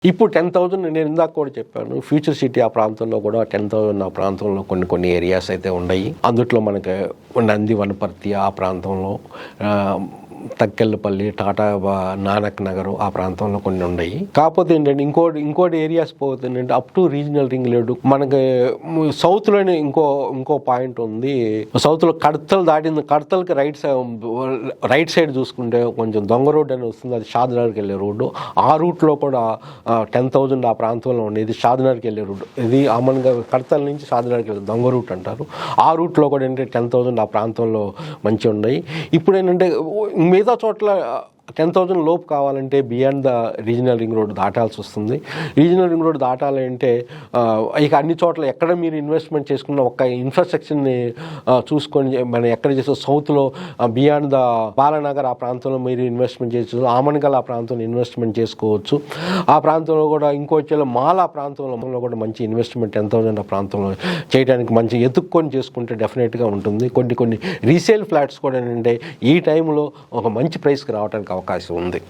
ఇప్పుడు 10,000 నేను ఇందాక కూడా చెప్పాను. ఫ్యూచర్ సిటీ ఆ ప్రాంతంలో కూడా 10,000 ఆ ప్రాంతంలో కొన్ని ఏరియాస్ అయితే ఉన్నాయి. అందుట్లో మనకి నంది వనపర్తి ఆ ప్రాంతంలో, తక్కెళ్ళపల్లి, టాటా నానక్ నగర్ ఆ ప్రాంతంలో కొన్ని ఉన్నాయి. కాకపోతే ఏంటంటే ఇంకోటి ఏరియాస్ పోతుందంటే up to regional ring road మనకి సౌత్లోనే ఇంకో పాయింట్ ఉంది. సౌత్లో కడతలు దాటింది, కడతలకి రైట్ సైడ్ చూసుకుంటే కొంచెం దొంగ రోడ్ అని వస్తుంది. అది షాద్నగర్కి వెళ్ళే రోడ్డు. ఆ రూట్లో కూడా 10,000 ఆ ప్రాంతంలో ఉండేది షాద్నగర్కి వెళ్ళే రూట్. ఇది మామూలుగా కడతల నుంచి షాద్నగర్కి వెళ్ళే దొంగ రూట్ అంటారు. ఆ రూట్లో కూడా ఏంటంటే 10,000 ఆ ప్రాంతంలో మంచిగా ఉన్నాయి. ఇప్పుడు ఏంటంటే మిగతా చోట్ల 10,000 లోపు కావాలంటే beyond the regional ring road దాటాల్సి వస్తుంది. రీజనల్ రింగ్ రోడ్ దాటాలంటే ఇక అన్ని చోట్ల ఎక్కడ మీరు ఇన్వెస్ట్మెంట్ చేసుకున్న ఒక్క ఇన్ఫ్రాస్ట్రక్చర్ని చూసుకొని మనం ఎక్కడ చేసే సౌత్లో బియాండ్ ద బాలనగర్ ఆ ప్రాంతంలో మీరు ఇన్వెస్ట్మెంట్ చేసుకోవచ్చు. ఆమన్గల్ ఆ ప్రాంతంలో ఇన్వెస్ట్మెంట్ చేసుకోవచ్చు. ఆ ప్రాంతంలో కూడా ఇంకొచ్చేలా మాల్ ఆ ప్రాంతంలో కూడా మంచి ఇన్వెస్ట్మెంట్ 10,000 ఆ ప్రాంతంలో చేయడానికి మంచి ఎత్తుక్కొని చేసుకుంటే డెఫినెట్గా ఉంటుంది. కొన్ని రీసేల్ ఫ్లాట్స్ కూడా ఏంటంటే ఈ టైంలో ఒక మంచి ప్రైస్కి రావడానికి అవకాశం ఉంది.